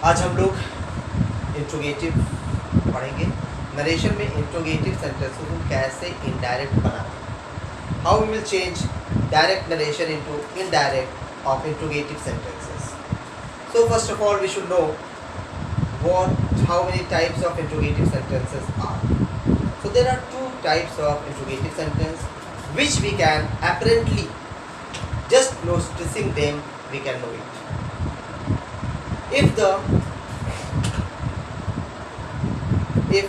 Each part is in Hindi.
आज हम लोग इंट्रोगेटिव पढ़ेंगे। नरेशन में इंट्रोगेटिव सेंटेंसेस को कैसे इनडायरेक्ट बनाते हैं, how we will change direct narration into indirect of interrogative sentences. So first of all we should know how many types of interrogative sentences are. So there are two types of interrogative sentence which we can apparently, just noticing them we can know it. If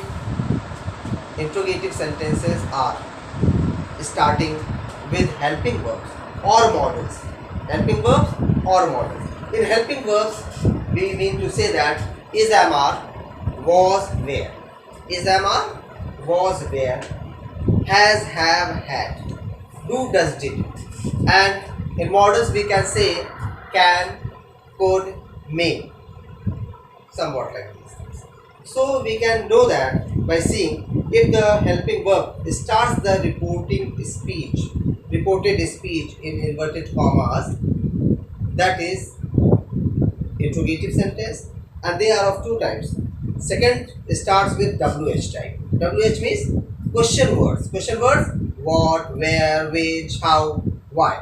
interrogative sentences are starting with helping verbs or modals, helping verbs or modals. In helping verbs, we mean to say that is, am, are, was, where. Is, am, are, was, where. Has, have, had. Do, does, did. And in modals, we can say can, could, may. Somewhat like this. So we can know that by seeing if the helping verb starts the reported speech in inverted commas, that is interrogative sentence, and they are of two types. Second starts with WH type. WH means question words. Question words: what, where, which, how, why.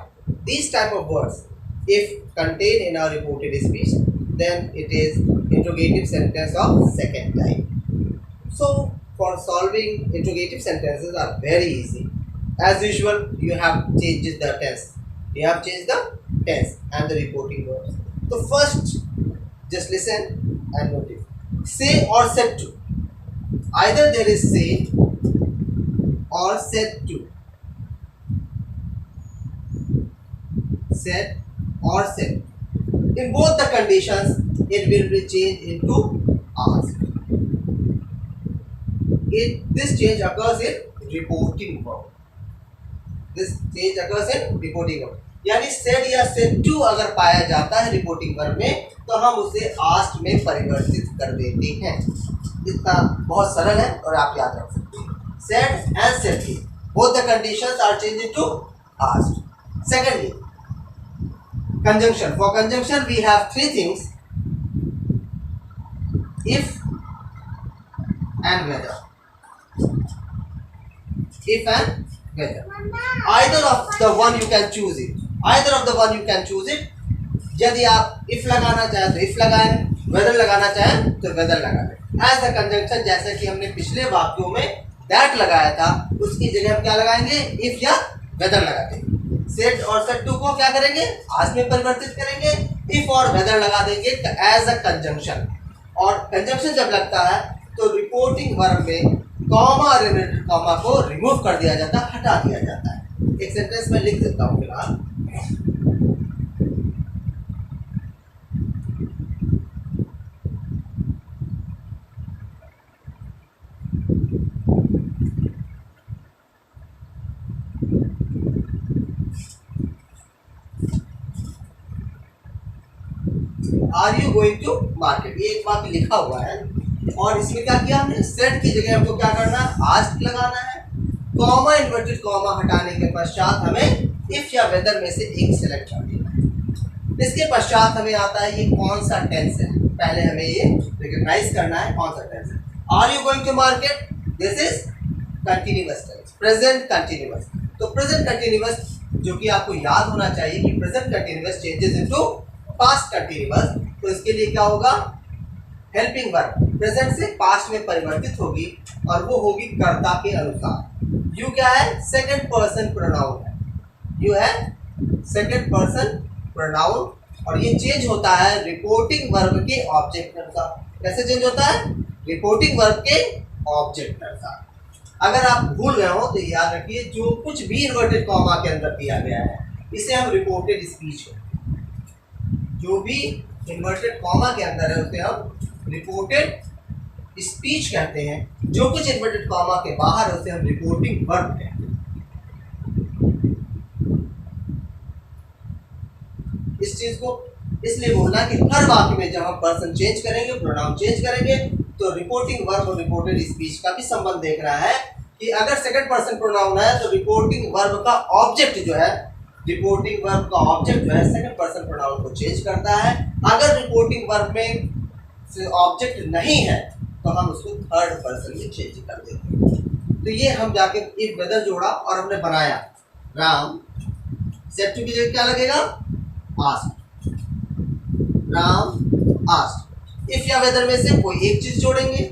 These type of words, if contained in a reported speech, then it is interrogative sentence of second type. So for solving interrogative sentences are very easy. As usual, you have changed the tense. You have changed the tense and the reporting verbs. So first, just listen and notice. Say or said to. Either there is say or said to. Said or said. In both the conditions, it will be changed into asked. This change occurs in reporting verb. This change occurs in reporting verb. यानी said या said to अगर पाया जाता है रिपोर्टिंग वर्ब में तो हम उसे asked में परिवर्तित कर देते हैं। इतना बहुत सरल है और आप याद रख सकते हैं। Said and said to, both the conditions are changed to asked. Secondly, conjunction. For conjunction we have three things: if and whether. If and whether. Either of the one you can choose it. Either of the one you can choose it. यदि आप if लगाना चाहें तो if लगाएं, whether लगाना चाहें तो whether लगाएं। As a conjunction, जैसे कि हमने पिछले वाक्यों में that लगाया था, उसकी जगह हम क्या लगाएंगे? if या whether लगाते हैं। said और said to को क्या करेंगे? asked में परिवर्तित करेंगे। if और whether लगा देंगे as a conjunction। और conjunction जब लगता है तो रिपोर्टिंग वर्ब में कॉमा और इनवर्टेड कॉमा को रिमूव कर दिया जाता है, हटा दिया जाता है। एक सेंटेंस में लिख देता हूं फिलहाल। Are you going to market, ये एक बात लिखा हुआ है और इसमें क्या किया हमने? सेट की जगह हमको क्या करना है? आस्क्ड लगाना है। कॉमा इन्वर्टेड कॉमा हटाने के पश्चात हमें इफ या वेदर में से एक सिलेक्ट कर देना है। इसके पश्चात हमें आता है ये कौन सा टेंस है, पहले हमें ये रिकॉग्नाइज करना है कौन सा टेंस है। Are you going to market, this is continuous tense, present continuous. तो प्रेजेंट कंटिन्यूअस जो कि आपको याद होना चाहिए कि present continuous changes into past continuous. तो इसके लिए क्या होगा? हेल्पिंग वर्ब प्रेजेंट से पास्ट में परिवर्तित होगी और वो होगी कर्ता के अनुसार। यू क्या है? सेकंड पर्सन प्रोनाउन है। यू है सेकंड पर्सन प्रोनाउन और ये चेंज होता है रिपोर्टिंग वर्ब के ऑब्जेक्ट के अनुसार। कैसे चेंज होता है? रिपोर्टिंग वर्ब के ऑब्जेक्ट के अनुसार। अगर आप भूल गए हो तो याद रखिए, जो कुछ भी इन्वर्टेड कॉमा के अंदर दिया गया है इसे हम रिपोर्टेड स्पीच है। जो भी इन्वर्टेड कॉमा के अंदर है उसे हम रिपोर्टेड स्पीच कहते हैं। जो कुछ इन्वर्टेड कॉमा के बाहर है उसे हम रिपोर्टिंग वर्ब कहते हैं। इस चीज को इसलिए बोलना कि हर वाक्य में जब हम पर्सन चेंज करेंगे, प्रोनाउन चेंज करेंगे, तो रिपोर्टिंग वर्ब और रिपोर्टेड स्पीच का भी संबंध देख रहा है कि अगर सेकंड पर्सन प्रोनाउन है तो रिपोर्टिंग वर्ब का ऑब्जेक्ट जो है रिपोर्टिंग वर्ब का ऑब्जेक्ट जो है सेकंड पर्सन प्रोनाउन को चेंज करता है। अगर रिपोर्टिंग वर्ब में से ऑब्जेक्ट नहीं है तो हम उसको थर्ड पर्सन में चेंज कर देते हैं। तो ये हम जाके इफ वेदर जोड़ा और हमने बनाया राम, सेट टू की जगह क्या लगेगा, आस्क्ड, राम आस्क्ड। इफ या वेदर में से कोई एक चीज जोड़ेंगे,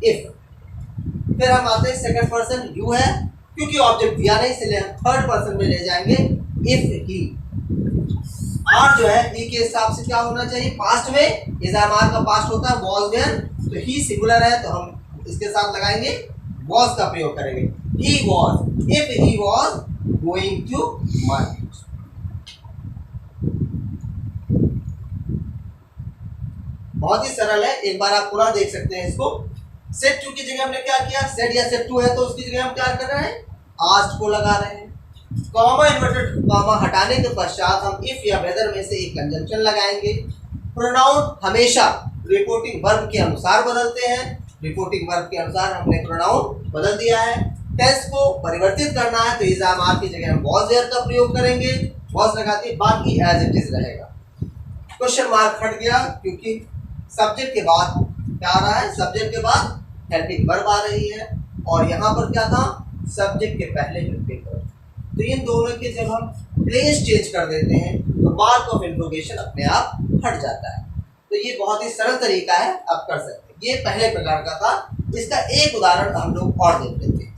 इफ। फिर हम आते हैं सेकंड पर्सन, यू है, क्योंकि ऑब्जेक्ट दिया नहीं इसलिए हम थर्ड पर्सन में ले जाएंगे, इफ ही। आर जो है ही के हिसाब से क्या होना चाहिए, पास्ट में, इज एम आर का पास्ट होता है वॉज वेयर, तो ही सिंगुलर है तो हम इसके साथ लगाएंगे वॉज का प्रयोग करेंगे, he was, if he was going to market. बहुत ही सरल है, एक बार आप पूरा देख सकते हैं इसको। सेट टू की जगह हमने क्या किया, सेट या सेट टू है तो उसकी जगह हम क्या कर रहे हैं, आस्क्ड को लगा रहे हैं। कॉमा इन्वर्टेड कॉमा हटाने के पश्चात हम इफ या वेदर में से एक कंजंक्शन लगाएंगे। प्रोनाउन हमेशा रिपोर्टिंग वर्ब के अनुसार बदलते हैं, रिपोर्टिंग वर्ब के अनुसार हमने प्रोनाउन बदल दिया है। टेंस को परिवर्तित करना है तो इज एम आर की जगह हम वॉज देयर का प्रयोग करेंगे, वॉज लगाते, बाकी एज इट इज रहेगा। क्वेश्चन मार्क हट गया क्योंकि सब्जेक्ट के बाद क्या आ रहा है, सब्जेक्ट के बाद हेल्पिंग वर्ब आ रही है और यहाँ पर क्या था, सब्जेक्ट के पहले हेल्पिंग वर्ब। तो इन दोनों के जब हम प्लेस चेंज कर देते हैं तो मार्क ऑफ इंट्रोगेशन अपने आप हट जाता है। तो ये बहुत ही सरल तरीका है, आप कर सकते हैं। ये पहले प्रकार का था, इसका एक उदाहरण हम लोग और देख लेते हैं।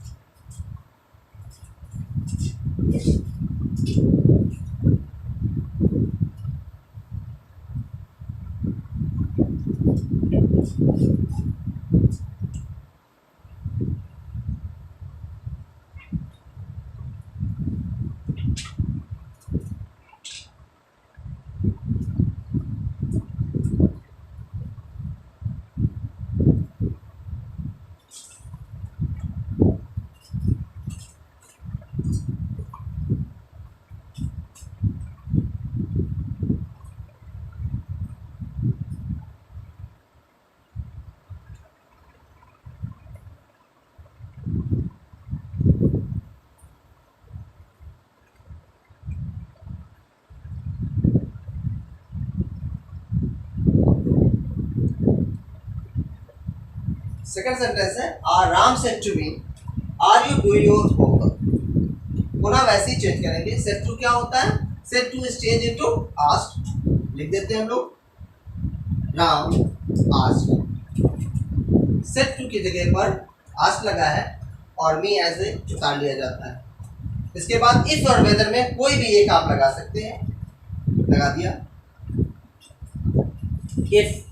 सेकंड सेंटेंस है, are Ram said to me are you doing your homework. पुनः वैसे ही चेंज करेंगे, सेड टू क्या होता है, said to is change into asked, लिख देते हैं हम लोग राम आस्क्ड। सेड टू की जगह पर आस्क्ड लगा है और मी एज ए उतार लिया जाता है। इसके बाद इफ और वेदर में कोई भी एक आप लगा सकते हैं, लगा दिया। इफ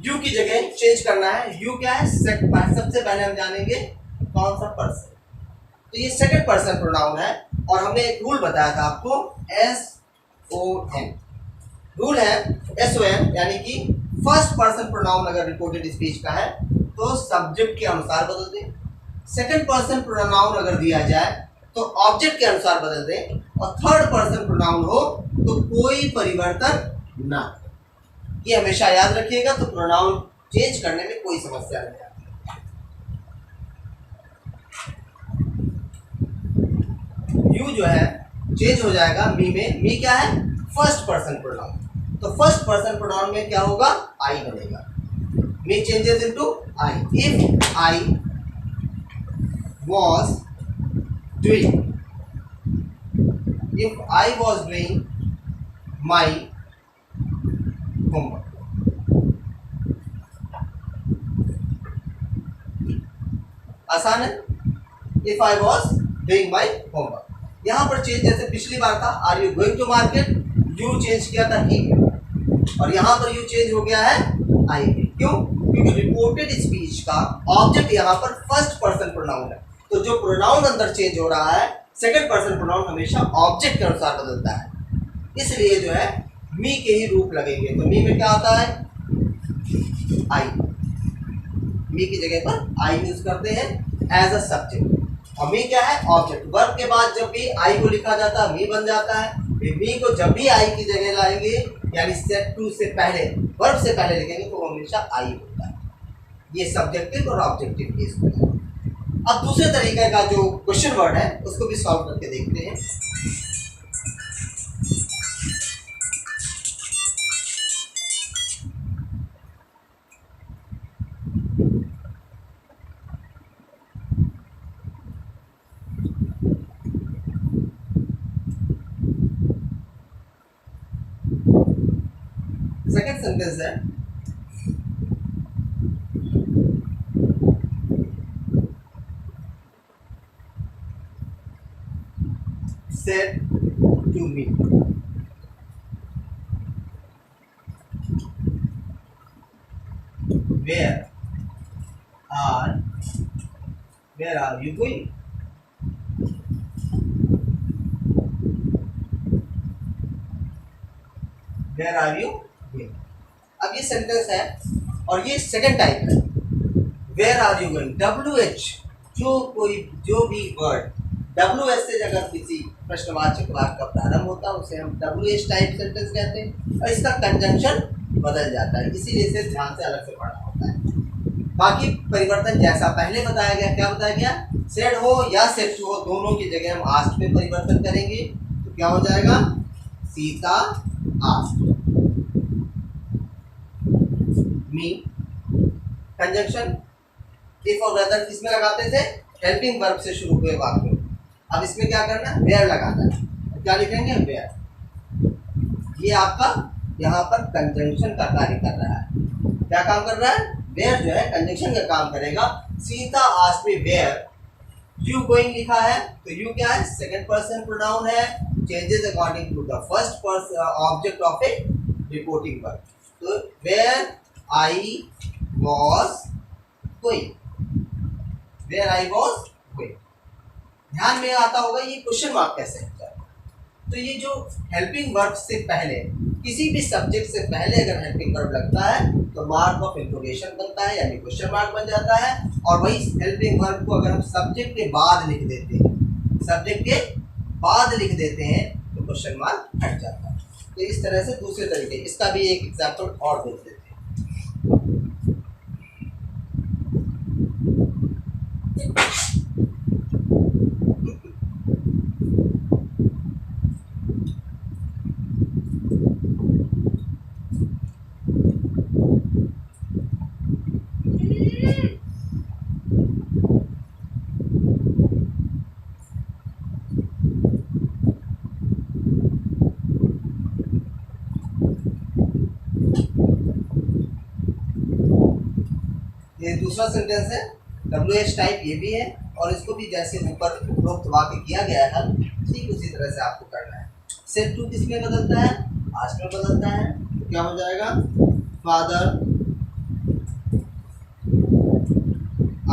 यू की जगह चेंज करना है, यू क्या है, सबसे पहले हम जानेंगे कौन सा पर्सन, तो ये सेकंड पर्सन प्रोनाउन है और हमने एक रूल बताया था आपको, SON रूल है। SON यानी कि फर्स्ट पर्सन प्रोनाउन अगर रिपोर्टेड स्पीच का है तो सब्जेक्ट के अनुसार बदल दें, सेकंड पर्सन प्रोनाउन अगर दिया जाए तो ऑब्जेक्ट के अनुसार बदल दें और थर्ड पर्सन प्रोनाउन हो तो कोई परिवर्तन ना। ये हमेशा याद रखिएगा, तो प्रोनाउन चेंज करने में कोई समस्या नहीं आती। यू जो है चेंज हो जाएगा मी में, मी क्या है, फर्स्ट पर्सन प्रोनाउन, तो फर्स्ट पर्सन प्रोनाउन में क्या होगा, आई बनेगा। Me changes into I. If I was doing, if I was doing my homework, आसान है। if I was doing my homework, यहाँ पर चेंज जैसे पिछली बार था are you going to market, you change किया था ही और यहाँ पर यू चेंज हो गया है आई। क्यों, क्योंकि रिपोर्टेड स्पीच का ऑब्जेक्ट यहाँ पर फर्स्ट पर्सन प्रोनाउन है, तो जो प्रोनाउन अंदर चेंज हो रहा है सेकंड पर्सन प्रोनाउन हमेशा ऑब्जेक्ट के अनुसार बदलता है, इसलिए जो है मी के ही रूप लगेंगे। तो मी में क्या आता है, आई, मी की जगह पर आई यूज करते हैं एज अ सब्जेक्ट और मी क्या है, ऑब्जेक्ट। वर्ब के बाद जब भी आई को लिखा जाता है मी बन जाता है, मी को जब भी आई की जगह लाएंगे यानी सेट टू से पहले, वर्ब से पहले लिखेंगे तो हमेशा आई होता है। ये सब्जेक्टिव और ऑब्जेक्टिव केस होता है। अब दूसरे तरीके का जो क्वेश्चन वर्ड है उसको भी सॉल्व करके देखते हैं। सेकंड सेंटेंस है said to me. Where are you going? Where are you going? अब ये सेंटेंस है और ये सेकंड टाइप है। Where are you going? WH जो भी वर्ड WH से अगर किसी प्रश्नवाचक वाक्य का प्रारंभ होता है उसे हम WH टाइप सेंटेंस कहते हैं और इसका कंजंक्शन बदल जाता है, इसीलिए इसे ध्यान से अलग से पढ़ना होता है। बाकी परिवर्तन जैसा पहले बताया गया, क्या बताया गया, सेड हो या सेड टू हो दोनों की जगह हम आस्क्ड में परिवर्तन करेंगे तो क्या हो जाएगा, Sita asked me. Conjunction if और वेदर किसमें लगाते थे, हेल्पिंग वर्ब से शुरू हुए वाक्य। अब इसमें क्या करना है, वेयर लगाना है। क्या लिखेंगे, वेयर। ये आपका यहाँ पर कंजंक्शन का कार्य कर रहा है। क्या काम कर रहा है, वेयर जो है कंजंक्शन का काम करेगा। Sita asked me where you going लिखा है तो यू क्या है, सेकंड पर्सन प्रोनाउन है, changes according to the first person object of a reporting verb. तो where I was going, where I was going. ध्यान में आता होगा ये क्वेश्चन मार्क कैसे होता है। तो ये जो हेल्पिंग वर्ब से पहले किसी भी सब्जेक्ट से पहले अगर हेल्पिंग वर्ब लगता है तो मार्क ऑफ इंटरोगेशन बनता है, यानी क्वेश्चन मार्क बन जाता है। और वही हेल्पिंग वर्ब को अगर हम सब्जेक्ट के बाद लिख देते हैं, सब्जेक्ट के बाद लिख देते हैं तो क्वेश्चन मार्क हट जाता है। तो इस तरह से दूसरे तरीके, इसका भी एक एग्जाम्पल और देख लेते हैं। ये दूसरा सेंटेंस है, WH टाइप ये भी है और इसको भी जैसे ऊपर उपरोक्त वाक्य किया गया है ठीक उसी तरह से आपको करना है। सेड टू किस में बदलता है, आस्क्ड में बदलता है। तो क्या हो जाएगा, father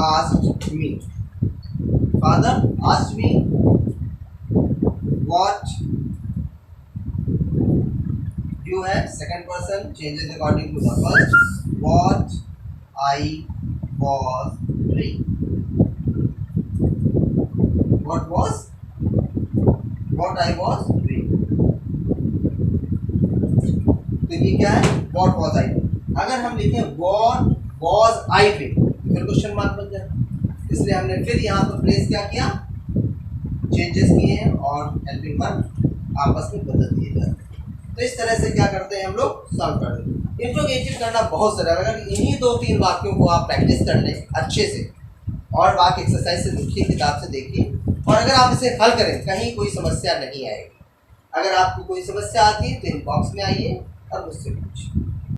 asked me, father asked me what you है, second person changes according to the first, what I was doing. What I was doing. तो ये क्या है, what was I doing। अगर हम लिखें what was I doing तो फिर क्वेश्चन मार्क बन जाए, इसलिए हमने फिर यहाँ पर प्लेस क्या किया, चेंजेस किए हैं और हेल्पिंग वर्ब आपस में बदल दिए जाते हैं। तो इस तरह से क्या करते हैं हम लोग, सॉल्व कर देते हैं। इंट्रोगेटिव करना बहुत सरल है, अगर इन्हीं 2-3 वाक्यों को आप प्रैक्टिस कर लें अच्छे से और वाक्य एक्सरसाइज से लिखिए, किताब से देखिए और अगर आप इसे हल करें कहीं कोई समस्या नहीं आएगी। अगर आपको कोई समस्या आती है तो इनबॉक्स में आइए और मुझसे पूछिए।